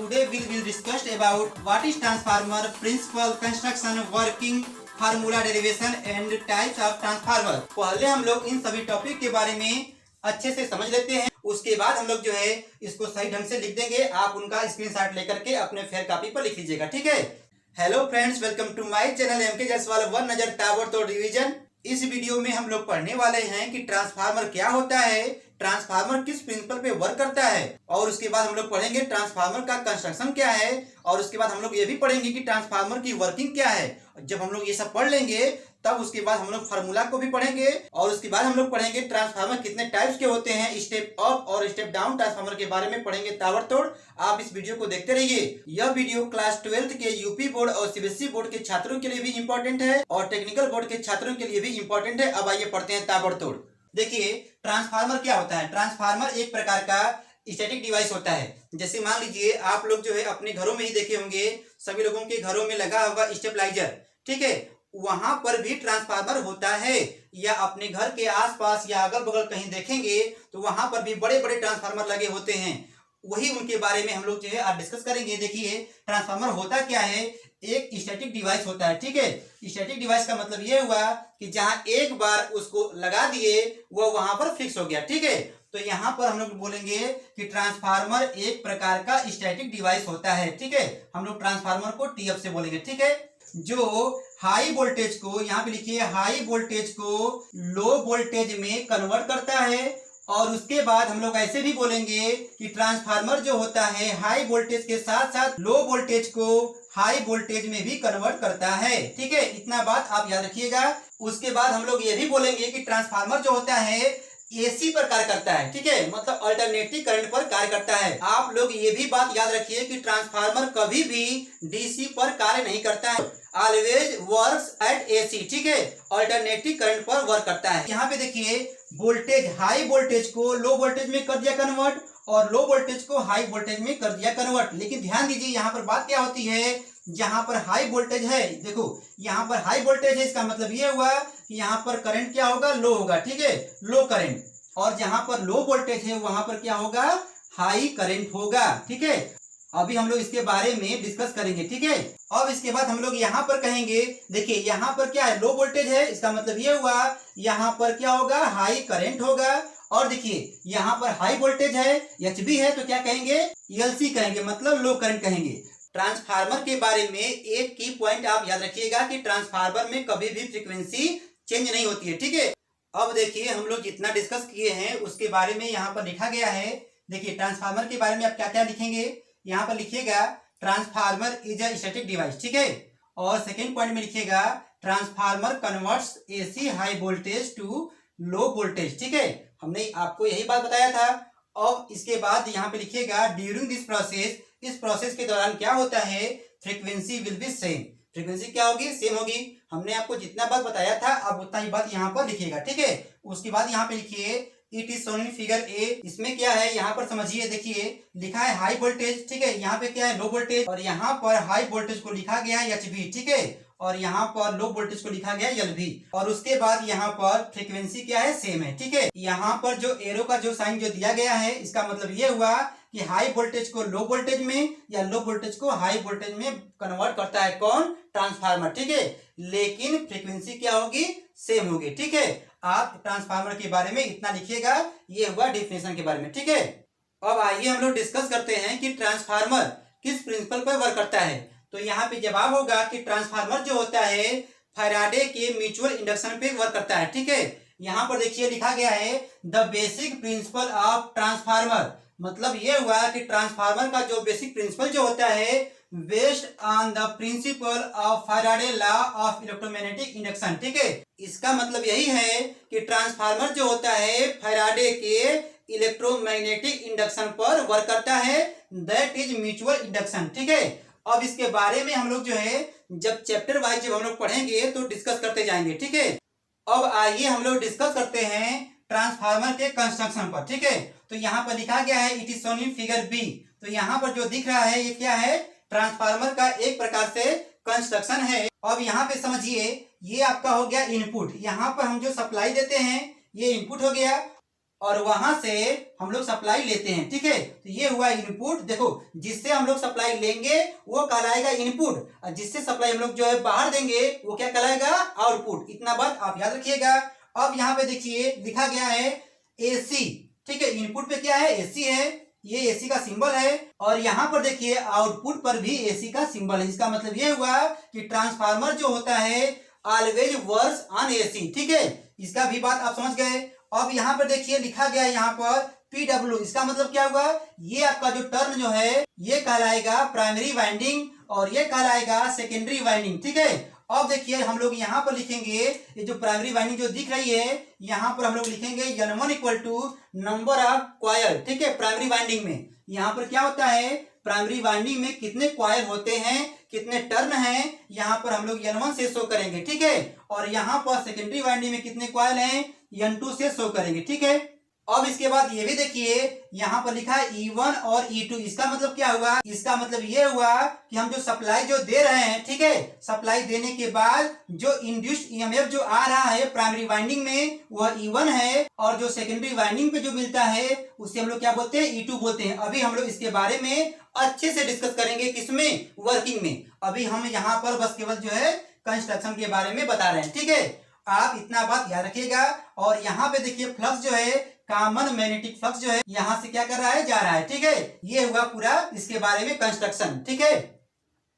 today we will discuss about what is transformer, principle, construction, working, formula derivation and types of transformer. पहले हम लोग इन सभी topic के बारे में अच्छे से समझ लेते हैं, उसके बाद हम लोग जो है इसको सही ढंग से लिख देंगे। आप उनका स्क्रीनशॉट लेकर के अपने फेयर कॉपी पर लिख लीजिएगा, ठीक है। Hello friends, welcome to my channel MK Jaiswal one नजर ताबड़तोड़ रिवीजन। इस वीडियो में हम लोग पढ़ने वाले हैं कि ट्रांसफार्मर क्या होता है, ट्रांसफार्मर किस प्रिंसिपल पे वर्क करता है, और उसके बाद हम लोग पढ़ेंगे ट्रांसफार्मर का कंस्ट्रक्शन क्या है, और उसके बाद हम लोग ये भी पढ़ेंगे कि ट्रांसफार्मर की वर्किंग क्या है। जब हम लोग ये सब पढ़ लेंगे तब उसके बाद हम लोग फार्मूला को भी पढ़ेंगे, और उसके बाद हम लोग पढ़ेंगे ट्रांसफार्मर कितने टाइप्स के होते हैं, स्टेप अप और स्टेप डाउन ट्रांसफार्मर के बारे में पढ़ेंगे ताबड़तोड़। आप इस वीडियो को देखते रहिए। यह वीडियो क्लास 12 के यूपी बोर्ड और सीबीएसई बोर्ड के छात्रों के लिए भी इंपॉर्टेंट है और टेक्निकल बोर्ड के छात्रों के लिए भी इंपॉर्टेंट है। अब आइए पढ़ते हैं ताबड़तोड़। देखिए, ट्रांसफार्मर क्या होता है। ट्रांसफार्मर एक प्रकार का स्टैटिक डिवाइस होता है। जैसे मान लीजिए आप लोग जो है अपने घरों में ही देखे होंगे, सभी लोगों के घरों में लगा होगा स्टेबलाइजर, ठीक है। वहां पर भी ट्रांसफार्मर होता है, या अपने घर के आसपास या अगल बगल कहीं देखेंगे तो वहां पर भी बड़े बड़े ट्रांसफार्मर लगे होते हैं। वही उनके बारे में हम लोग जो है आज डिस्कस करेंगे। देखिए, ट्रांसफार्मर होता क्या है, एक स्टैटिक डिवाइस होता है, ठीक है। स्टैटिक डिवाइस का मतलब ये हुआ कि जहां एक बार उसको लगा दिए वो वहां पर फिक्स हो गया, ठीक है। तो यहाँ पर हम लोग बोलेंगे कि ट्रांसफार्मर एक प्रकार का स्टैटिक डिवाइस होता है, ठीक है। हम लोग ट्रांसफार्मर को टीएफ से बोलेंगे, ठीक है। जो हाई वोल्टेज को, यहाँ पे लिखिए, हाई वोल्टेज को लो वोल्टेज में कन्वर्ट करता है। और उसके बाद हम लोग ऐसे भी बोलेंगे कि ट्रांसफार्मर जो होता है हाई वोल्टेज के साथ साथ लो वोल्टेज को हाई वोल्टेज में भी कन्वर्ट करता है, ठीक है। इतना बात आप याद रखिएगा। उसके बाद हम लोग ये भी बोलेंगे कि ट्रांसफार्मर जो होता है एसी पर कार्य करता है, ठीक है, मतलब अल्टरनेटिव करंट पर कार्य करता है। आप लोग ये भी बात याद रखिए कि ट्रांसफार्मर कभी भी डीसी पर कार्य नहीं करता है, ऑलवेज वर्क्स एट एसी, ठीक है, अल्टरनेटिव करंट पर वर्क करता है। यहाँ पे देखिए, वोल्टेज हाई वोल्टेज को लो वोल्टेज में कर दिया कन्वर्ट, और लो वोल्टेज को हाई वोल्टेज में कर दिया कन्वर्ट। लेकिन ध्यान दीजिए, यहाँ पर बात क्या होती है, जहां पर हाई वोल्टेज है, देखो यहाँ पर हाई वोल्टेज है, इसका मतलब ये हुआ कि यहाँ पर करंट क्या होगा, लो होगा, ठीक है, लो करंट। और जहां पर लो वोल्टेज है वहां पर क्या होगा, हाई करंट होगा, ठीक है। अभी हम लोग इसके बारे में डिस्कस करेंगे, ठीक है। अब इसके बाद हम लोग यहाँ पर कहेंगे, देखिए यहाँ पर क्या है, लो वोल्टेज है, इसका मतलब ये हुआ यहाँ पर क्या होगा, हाई करंट होगा। और देखिए यहाँ पर हाई वोल्टेज है, एचवी है, तो क्या कहेंगे, एलसी कहेंगे, मतलब लो करंट कहेंगे। ट्रांसफार्मर के बारे में एक की पॉइंट आप याद रखिएगा कि ट्रांसफार्मर में कभी भी फ्रीक्वेंसी चेंज नहीं होती है, ठीक है। अब देखिए, हम लोग जितना डिस्कस किए हैं उसके बारे में यहाँ पर लिखा गया है। देखिए, ट्रांसफार्मर के बारे में आप क्या क्या लिखेंगे, यहाँ पर लिखिएगा transformer is a static device, ठीक है। और सेकेंड पॉइंट में लिखिएगा transformer converts AC high voltage to low voltage, ठीक है। हमने आपको यही बात बताया था। अब इसके बाद यहाँ पे लिखिएगा ड्यूरिंग दिस प्रोसेस, इस प्रोसेस के दौरान क्या होता है, frequency will be same, frequency क्या होगी, सेम होगी। हमने आपको जितना बात बताया था अब उतना ही बात यहाँ पर लिखिएगा, ठीक है। उसके बाद यहाँ पे लिखिए it is shown in figure A. इसमें क्या है, यहाँ पर समझिए, देखिए लिखा है हाई वोल्टेज, ठीक है, यहाँ पे क्या है, लो वोल्टेज, और यहाँ पर हाई वोल्टेज को लिखा गया है एचवी, ठीक है, और यहाँ पर लो वोल्टेज को लिखा गया है एलवी। और उसके बाद यहाँ पर फ्रीक्वेंसी क्या है, सेम है, ठीक है। यहाँ पर जो एरो का जो साइन जो दिया गया है, इसका मतलब ये हुआ कि हाई वोल्टेज को लो वोल्टेज में या लो वोल्टेज को हाई वोल्टेज में कन्वर्ट करता है कौन, ट्रांसफार्मर, ठीक है। लेकिन फ्रीक्वेंसी क्या होगी, सेम होगी, ठीक है। आप ट्रांसफार्मर के बारे में इतना लिखिएगा, ये हुआ डेफिनेशन के बारे में, ठीक है। अब आइए हम लोग डिस्कस करते हैं कि ट्रांसफार्मर किस प्रिंसिपल पर वर्क करता है। तो यहाँ पे जवाब होगा कि ट्रांसफार्मर जो होता है फैराडे के म्यूचुअल इंडक्शन पे वर्क करता है, ठीक है। यहाँ पर देखिए लिखा गया है the basic principle of transformer, मतलब ये हुआ कि ट्रांसफार्मर का जो बेसिक प्रिंसिपल जो होता है based on the principle of Faraday law of electromagnetic induction, ठीक है। इसका मतलब यही है कि ट्रांसफार्मर जो होता है फैराडे के इलेक्ट्रोमैग्नेटिक इंडक्शन पर वर्क करता है, दैट इज म्यूचुअल इंडक्शन, ठीक है। अब इसके बारे में हम लोग जो है जब चैप्टर वाइज जब हम लोग पढ़ेंगे तो डिस्कस करते जाएंगे, ठीक है। अब आइए हम लोग डिस्कस करते हैं ट्रांसफार्मर के कंस्ट्रक्शन पर, ठीक है। तो यहाँ पर लिखा गया है it is shown in figure B. तो यहाँ पर जो दिख रहा है ये क्या है, ट्रांसफार्मर का एक प्रकार से कंस्ट्रक्शन है। अब यहाँ पे समझिए, ये आपका हो गया इनपुट, यहाँ पर हम जो सप्लाई देते हैं ये इनपुट हो गया, और वहां से हम लोग सप्लाई लेते हैं, ठीक है। तो ये हुआ इनपुट। देखो, जिससे हम लोग सप्लाई लेंगे वो कहलाएगा इनपुट, और जिससे सप्लाई हम लोग जो है बाहर देंगे वो क्या कहलाएगा, आउटपुट। इतना बात आप याद रखिएगा। अब यहाँ पे देखिए लिखा गया है एसी, ठीक है। इनपुट पे क्या है, एसी है, ये एसी का सिंबल है, और यहाँ पर देखिए आउटपुट पर भी एसी का सिंबल है। इसका मतलब ये हुआ कि ट्रांसफार्मर जो होता है ऑलवेज वर्क्स ऑन एसी, ठीक है। इसका भी बात आप समझ गए। अब यहाँ पर देखिए लिखा गया है यहाँ पर पीडब्ल्यू, इसका मतलब क्या हुआ, ये आपका जो टर्न जो है ये कहलाएगा प्राइमरी वाइंडिंग और ये कहलाएगा सेकेंडरी वाइंडिंग, ठीक है। अब देखिए हम लोग यहाँ पर लिखेंगे, ये जो प्राइमरी वाइंडिंग जो दिख रही है यहाँ पर हम लोग लिखेंगे N1 equal to number of coil, ठीक है। प्राइमरी वाइंडिंग में यहाँ पर क्या होता है, प्राइमरी वाइंडिंग में कितने कॉयल होते हैं, कितने टर्न हैं, यहाँ पर हम लोग N1 से शो करेंगे, ठीक है। और यहाँ पर सेकेंडरी वाइंडिंग में कितने कॉयल हैं, N2 से शो करेंगे, ठीक है। अब इसके बाद ये भी देखिए यहाँ पर लिखा है E1 और E2, इसका मतलब क्या हुआ, इसका मतलब ये हुआ कि हम जो सप्लाई जो दे रहे हैं, ठीक है, सप्लाई देने के बाद जो इंड्यूस्ड ईएमएफ जो आ रहा है प्राइमरी वाइंडिंग में वह E1 है, और जो सेकेंडरी वाइंडिंग पे जो मिलता है उसे हम लोग क्या बोलते हैं, E2 बोलते हैं। अभी हम लोग इसके बारे में अच्छे से डिस्कस करेंगे, किसमें, वर्किंग में। अभी हम यहाँ पर बस केवल जो है कंस्ट्रक्शन के बारे में बता रहे हैं, ठीक है। आप इतना बात याद रखिएगा। और यहाँ पे देखिए फ्लक्स जो है, कॉमन मैग्नेटिक फ्लक्स जो है यहाँ से क्या कर रहा है, जा रहा है, ठीक है। ये हुआ पूरा इसके बारे में कंस्ट्रक्शन, ठीक है।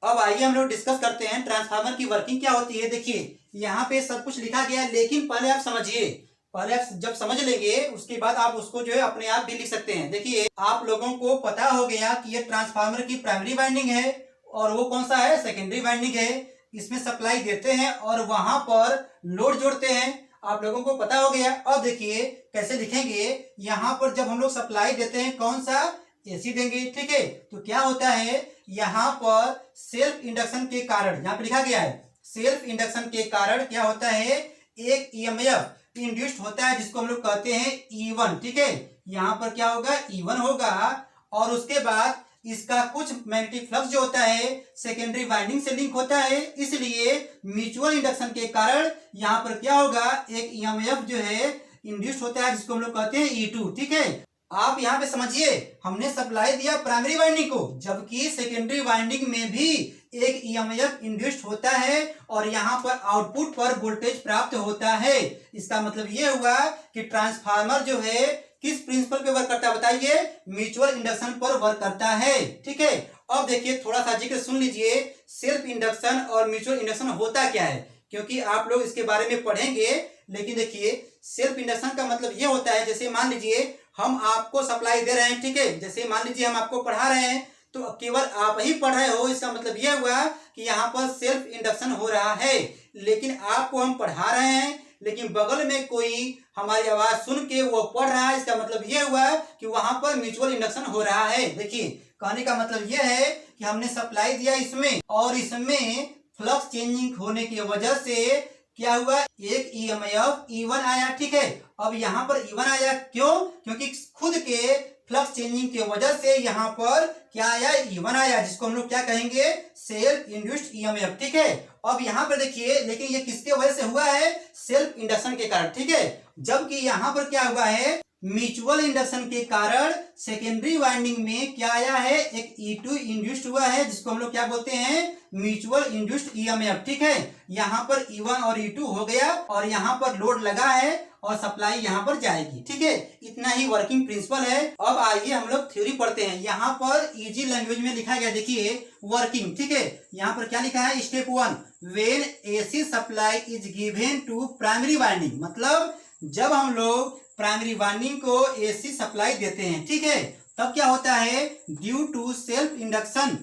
अब आइए हम लोग डिस्कस करते हैं ट्रांसफार्मर की वर्किंग क्या होती है। देखिए यहाँ पे सब कुछ लिखा गया है, लेकिन पहले आप समझिए। पहले आप जब समझ लेंगे उसके बाद आप उसको जो है अपने आप भी लिख सकते हैं। देखिए आप लोगों को पता हो गया कि ये ट्रांसफार्मर की प्राइमरी वाइंडिंग है और वो कौन सा है, सेकेंडरी वाइंडिंग है। इसमें सप्लाई देते हैं और वहां पर लोड जोड़ते हैं, आप लोगों को पता हो गया। अब देखिए कैसे लिखेंगे, यहाँ पर जब हम लोग सप्लाई देते हैं कौन सा, एसी देंगे, ठीक है। तो क्या होता है, यहाँ पर सेल्फ इंडक्शन के कारण, यहाँ पे लिखा गया है सेल्फ इंडक्शन के कारण क्या होता है, एक ईएमएफ इंड्यूस्ड होता है जिसको हम लोग कहते हैं E1, ठीक है। यहाँ पर क्या होगा, E1 होगा, और उसके बाद इसका कुछ मैग्नेटिक फ्लक्स जो होता है सेकेंडरी वाइंडिंग से लिंक होता है, इसलिए म्यूचुअल इंडक्शन के कारण यहाँ पर क्या होगा, एक ईएमएफ जो है इंड्यूस्ड होता है जिसको हम लोग कहते हैं E2, ठीक है। आप यहाँ पे समझिए, हमने सप्लाई दिया प्राइमरी वाइंडिंग को, जबकि सेकेंडरी वाइंडिंग में भी एक ईएमएफ इंड्यूस्ड होता है और यहाँ पर आउटपुट पर वोल्टेज प्राप्त होता है। इसका मतलब ये हुआ कि ट्रांसफार्मर जो है किस प्रिंसिपल पे वर्क करता है, बताइए, म्यूचुअल इंडक्शन पर वर्क करता है, ठीक है। अब देखिए थोड़ा सा जिक्र सुन लीजिए, सेल्फ इंडक्शन और म्यूचुअल इंडक्शन होता क्या है, क्योंकि आप लोग इसके बारे में पढ़ेंगे। लेकिन देखिए सेल्फ इंडक्शन का मतलब ये होता है, जैसे मान लीजिए हम आपको सप्लाई दे रहे हैं, ठीक है। जैसे मान लीजिए हम आपको पढ़ा रहे हैं तो केवल आप ही पढ़ रहे हो, इसका मतलब यह हुआ कि यहाँ पर सेल्फ इंडक्शन हो रहा है। लेकिन आपको हम पढ़ा रहे हैं, लेकिन बगल में कोई हमारी आवाज सुन के वो पढ़ रहा है, इसका मतलब ये हुआ कि वहां पर म्यूचुअल इंडक्शन हो रहा है। देखिए कहने का मतलब ये है कि हमने सप्लाई दिया इसमें, और इसमें फ्लक्स चेंजिंग होने की वजह से क्या हुआ, एक ईएमएफ E1 आया, ठीक है। अब यहाँ पर E1 आया, क्यों, क्योंकि खुद के फ्लक्स चेंजिंग की वजह से यहाँ पर क्या आया, E1 आया, जिसको हम लोग क्या कहेंगे, सेल्फ इंड्यूस्ड ईएमएफ, ठीक है। अब यहाँ पर देखिए, लेकिन ये किसके वजह से हुआ है, सेल्फ इंडक्शन के कारण, ठीक है। जबकि यहाँ पर क्या हुआ है, म्यूचुअल इंडक्शन के कारण सेकेंडरी वाइंडिंग में क्या आया है, एक E2 इंड्यूस्ड हुआ है, जिसको हम लोग क्या बोलते हैं, म्यूचुअल इंड्यूस्ड ईएमएफ, ठीक है। यहाँ पर E1 और E2 हो गया और यहाँ पर लोड लगा है और सप्लाई यहाँ पर जाएगी, ठीक है। इतना ही वर्किंग प्रिंसिपल है। अब आइए हम लोग थ्योरी पढ़ते हैं। यहाँ पर इजी लैंग्वेज में लिखा गया, देखिए वर्किंग, ठीक है। यहाँ पर क्या लिखा है, step 1, when AC supply is given to primary winding, मतलब जब हम लोग प्राइमरी वाइंडिंग को एसी सप्लाई देते हैं, ठीक है, तब क्या होता है, ड्यू टू सेल्फ इंडक्शन,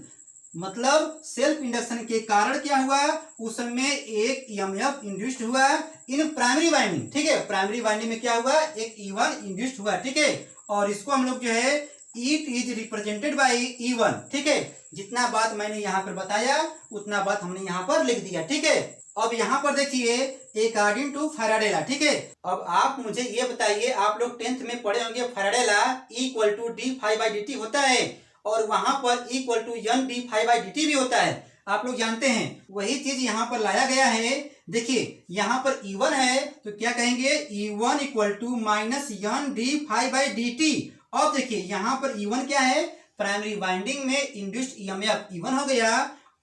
मतलब सेल्फ इंडक्शन के कारण क्या हुआ, उसमें एक ईएमएफ इंड्यूस्ड हुआ इन प्राइमरी वाइंडिंग, ठीक है। प्राइमरी वाइंडिंग में क्या हुआ, एक E1 इंड्यूस्ड हुआ, ठीक है। और इसको हम लोग जो है it is represented by E1, ठीक है। जितना बात मैंने यहाँ पर बताया उतना बात हमने यहाँ पर लिख दिया, ठीक है। अब यहाँ पर देखिए अकॉर्डिंग टू फैराडे लॉ, ठीक है। अब आप मुझे ये बताइए, आप लोग 10th में पढ़े होंगे Faraday law equal to d phi by dt होता है, और वहां पर equal to n d phi by dt भी होता है। आप लोग जानते हैं। वही चीज यहाँ पर लाया गया है। देखिए यहाँ पर E1 है तो क्या कहेंगे, E1 equal to minus N D phi by D T. अब देखिए यहाँ पर E1 क्या है, प्राइमरी वाइंडिंग में इंड्यूस्ड ईएमएफ E1 हो गया।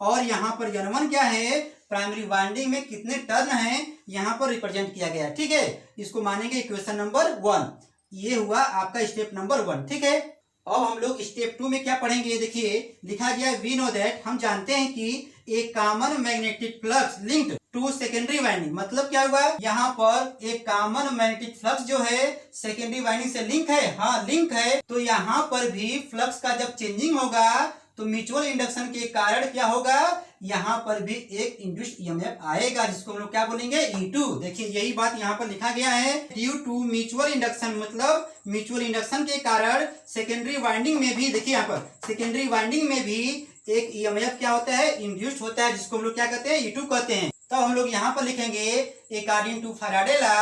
और यहाँ पर N1 क्या है, प्राइमरी वाइंडिंग में कितने टर्न हैं यहाँ पर रिप्रेजेंट किया गया। ठीक है, इसको मानेंगे इक्वेशन नंबर 1। ये हुआ आपका स्टेप नंबर 1। ठीक है, अब हम लोग स्टेप 2 में क्या पढ़ेंगे। देखिए लिखा गया वी नो दैट, हम जानते हैं कि एक common magnetic flux linked to secondary winding. मतलब क्या हुआ, यहाँ पर एक कॉमन मैग्नेटिक फ्लक्स जो है सेकेंडरी वाइंडिंग से लिंक है। हाँ लिंक है, तो यहाँ पर भी फ्लक्स का जब चेंजिंग होगा तो म्यूचुअल इंडक्शन के कारण क्या होगा, यहाँ पर भी एक इंड्यूस्ड ईएमएफ आएगा, जिसको हम लोग क्या बोलेंगे, E2। देखिए यही बात यहाँ पर लिखा गया है, ड्यू टू म्यूचुअल इंडक्शन, मतलब म्यूचुअल इंडक्शन के कारण सेकेंडरी वाइंडिंग में भी, देखिए यहाँ पर सेकेंडरी वाइंडिंग में भी एक ईएमएफ क्या होता है, इंड्यूस्ड होता है, जिसको हम लोग क्या कहते हैं, E2 कहते हैं। तो हम लोग यहाँ पर लिखेंगे according to Faraday law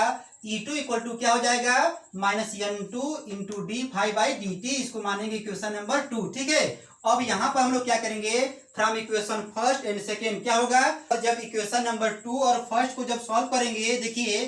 E2 equal to क्या हो जाएगा, minus N2 into D phi by D T. इसको मानेंगे इक्वेशन नंबर 2। ठीक है, अब यहाँ पर हम लोग क्या करेंगे, from equation first and second क्या होगा, जब इक्वेशन नंबर 2 और फर्स्ट को जब सॉल्व करेंगे, देखिए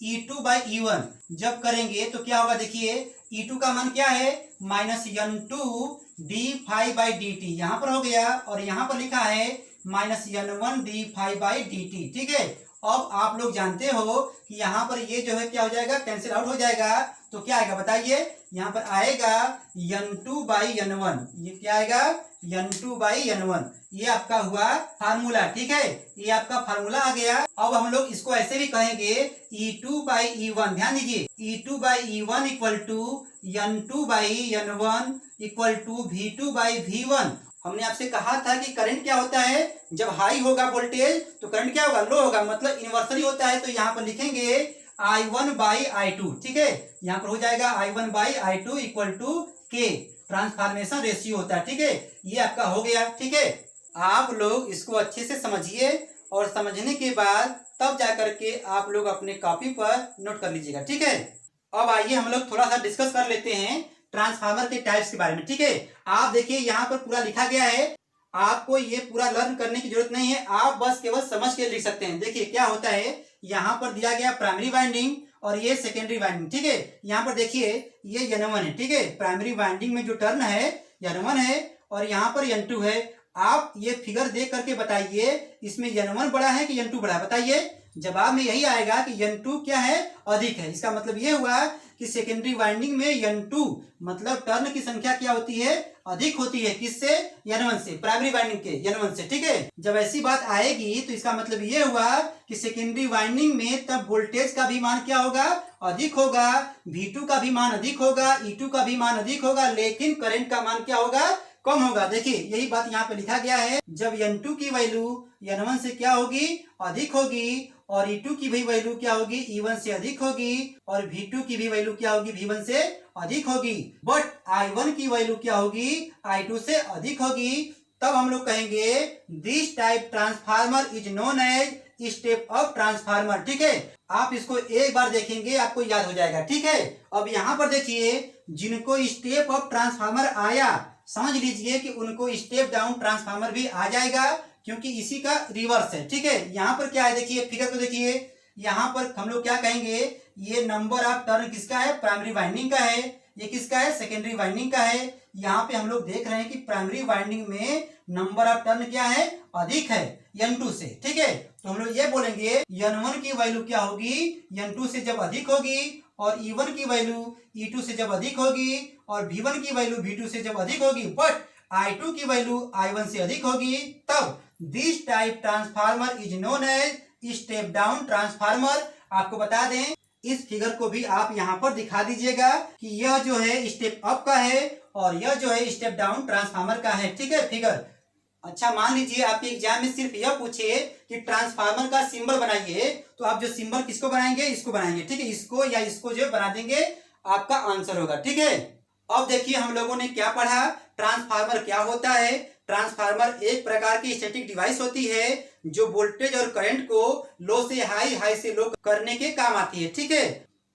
E2 बाई E1 जब करेंगे तो क्या होगा, देखिए E2 का मान क्या है, minus N2 D phi by D T यहाँ पर हो गया, और यहाँ पर लिखा है minus N1 D phi by D T. ठीक है, अब आप लोग जानते हो कि यहाँ पर ये जो है क्या हो जाएगा, कैंसिल आउट हो जाएगा। तो क्या आएगा बताइए, यहाँ पर आएगा N2 बाई N1। ये क्या आएगा, N2 बाई N1। ये आपका हुआ फार्मूला। ठीक है, ये आपका फार्मूला आ गया। अब हम लोग इसको ऐसे भी कहेंगे E2 बाई E1। ध्यान दीजिए, E2 by E1 equal to N2 by N1 equal to V2 by V1। हमने आपसे कहा था कि करंट क्या होता है, जब हाई होगा वोल्टेज तो करंट क्या होगा, लो होगा, मतलब इन्वर्सली होता है। तो यहाँ पर लिखेंगे I1 बाई I2। ठीक है, यहाँ पर हो जाएगा I1 by I2 equal to K, transformation ratio होता है। ठीक है, ये आपका हो गया। ठीक है, आप लोग इसको अच्छे से समझिए, और समझने के बाद तब जाकर के आप लोग अपने कॉपी पर नोट कर लीजिएगा। ठीक है, अब आइए हम लोग थोड़ा सा डिस्कस कर लेते हैं ट्रांसफार्मर के टाइप्स के बारे में। ठीक है, आप देखिए यहाँ पर पूरा लिखा गया है, आपको ये पूरा लर्न करने की जरूरत नहीं है, आप बस केवल समझ के लिख सकते हैं। देखिए क्या होता है, यहाँ पर दिया गया प्राइमरी वाइंडिंग और ये सेकेंडरी वाइंडिंग। ठीक है, यहाँ पर देखिए ये N1 है। ठीक है, प्राइमरी वाइंडिंग में जो टर्न है N1 है, और यहाँ पर N2 है। आप ये फिगर देख करके बताइए, इसमें N1 बड़ा है कि N2 बड़ा है, बताइए। जवाब में यही आएगा कि N2 क्या है, अधिक है। इसका मतलब ये हुआ कि सेकेंडरी वाइंडिंग में N2 मतलब टर्न की संख्या क्या होती है, अधिक होती है। किससे, N1 से, प्राइमरी वाइंडिंग के N1 से। ठीक है, जब ऐसी बात आएगी तो इसका मतलब ये हुआ कि सेकेंडरी वाइंडिंग में तब वोल्टेज का भी मान क्या होगा, अधिक होगा, V2 का भी मान अधिक होगा, E2 का भी मान अधिक होगा, लेकिन करंट का मान क्या होगा, कम होगा। देखिए यही बात यहाँ पे लिखा गया है, जब N2 की वैल्यू N1 से क्या होगी, अधिक होगी, और E2 की भी वैल्यू क्या होगी, E1 से अधिक होगी, और V2 की भी वैल्यू क्या होगी, V1 से अधिक होगी। बट I1 की वैल्यू क्या होगी, I2 से अधिक होगी। तब हम लोग कहेंगे this type transformer is known as step up transformer. ठीक है, आप इसको एक बार देखेंगे आपको याद हो जाएगा। ठीक है, अब यहाँ पर देखिए, जिनको स्टेप अप ट्रांसफार्मर आया समझ लीजिए कि उनको स्टेप डाउन ट्रांसफार्मर भी आ जाएगा, क्योंकि इसी का रिवर्स है। ठीक है, यहाँ पर क्या है, देखिए फिगर को देखिए, यहाँ पर हम लोग क्या कहेंगे, ये नंबर ऑफ टर्न किसका है, प्राइमरी वाइंडिंग का है, ये किसका है, सेकेंडरी वाइंडिंग का है। यहाँ पे हम लोग देख रहे हैं कि प्राइमरी वाइंडिंग में नंबर ऑफ टर्न क्या है, अधिक है N2 से। ठीक है, तो हम लोग ये बोलेंगे N1 की वैल्यू क्या होगी, N2 से जब अधिक होगी, और E1 की वैल्यू E2 से जब अधिक होगी, और V1 की वैल्यू V2 से जब अधिक होगी, बट I2 की वैल्यू I1 से अधिक होगी, तब this type transformer is known as step down transformer. आपको बता दें, इस फिगर को भी आप यहाँ पर दिखा दीजिएगा कि यह जो है स्टेप अप का है, और यह जो है स्टेप डाउन ट्रांसफार्मर का है। ठीक है, फिगर। अच्छा मान लीजिए आपके एग्जाम में सिर्फ यह पूछे कि ट्रांसफार्मर का सिंबल बनाइए, तो आप जो सिंबल किसको बनाएंगे, इसको बनाएंगे। ठीक है, इसको या इसको जो बना देंगे, आपका आंसर होगा। ठीक है, अब देखिए हम लोगों ने क्या पढ़ा, ट्रांसफार्मर क्या होता है। ट्रांसफार्मर एक प्रकार की स्टैटिक डिवाइस होती है जो वोल्टेज और करंट को लो से हाई, हाई से लो करने के काम आती है। ठीक है,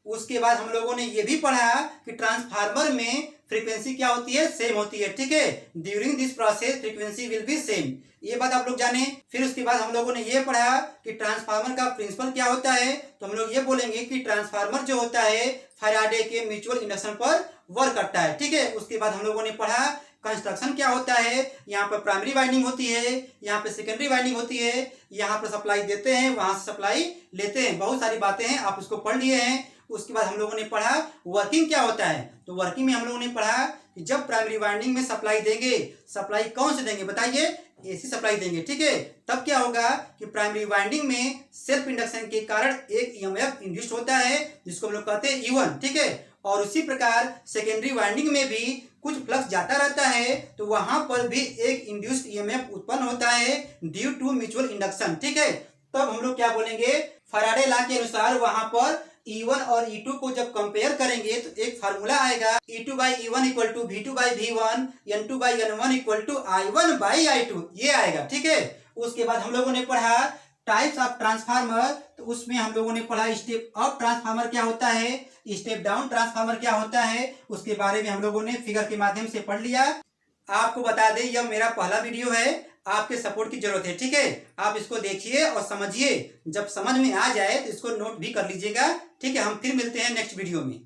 उसके बाद हम लोगों ने ये भी पढ़ा कि ट्रांसफार्मर में फ्रीक्वेंसी क्या होती है, सेम होती है, ठीक है। During this process frequency will be same, ये बात आप लोग जाने। फिर उसके बाद हम लोगों ने ये पढ़ा कि ट्रांसफार्मर का प्रिंसिपल क्या होता है, तो हम लोग ये बोलेंगे कि ट्रांसफार्मर जो होता है फैराडे के म्यूचुअल इंडक्शन पर वर्क करता है, ठीक है। उसके बाद हम लोगों ने पढ़ा कंस्ट्रक्शन क्या होता है, यहाँ पर प्राइमरी वाइंडिंग होती है, यहाँ पे सेकेंडरी वाइंडिंग होती है, यहाँ पर सप्लाई देते हैं, वहां से सप्लाई लेते हैं, बहुत सारी बातें हैं, आप उसको पढ़ लिए हैं। उसके बाद हम लोगों ने पढ़ा वर्किंग क्या होता है, तो वर्किंग में हम लोगों ने पढ़ा कि जब प्राइमरी वाइंडिंग में सप्लाई देंगे, सप्लाई कौन से देंगे बताइए, एसी सप्लाई देंगे, ठीक है। तब क्या होगा कि प्राइमरी वाइंडिंग में सेल्फ इंडक्शन के कारण एक ईएमएफ इंड्यूस्ड होता है जिसको हम लोग कहते हैं E1, ठीक है। और उसी प्रकार सेकेंडरी वाइंडिंग में भी कुछ फ्लक्स जाता रहता है तो वहां पर भी एक इंड्यूस्ड ईएमएफ उत्पन्न होता है ड्यू टू म्यूचुअल इंडक्शन, ठीक है। तब हम लोग क्या बोलेंगे, फैराडे लॉ के अनुसार वहां पर E1 और E2 को जब कंपेयर करेंगे तो एक फार्मूला आएगा E2 by E1 equal to V2 by V1, N2 by N1 equal to I1 by I2, ये आएगा, ठीक है। उसके बाद हम लोगों ने पढ़ा टाइप्स ऑफ ट्रांसफार्मर, तो उसमें हम लोगों ने पढ़ा स्टेप अप ट्रांसफार्मर क्या होता है, स्टेप डाउन ट्रांसफार्मर क्या होता है, उसके बारे में हम लोगों ने फिगर के माध्यम से पढ़ लिया। आपको बता दें यह मेरा पहला वीडियो है, आपके सपोर्ट की जरूरत है, ठीक है। आप इसको देखिए और समझिए, जब समझ में आ जाए तो इसको नोट भी कर लीजिएगा, ठीक है। हम फिर मिलते हैं नेक्स्ट वीडियो में।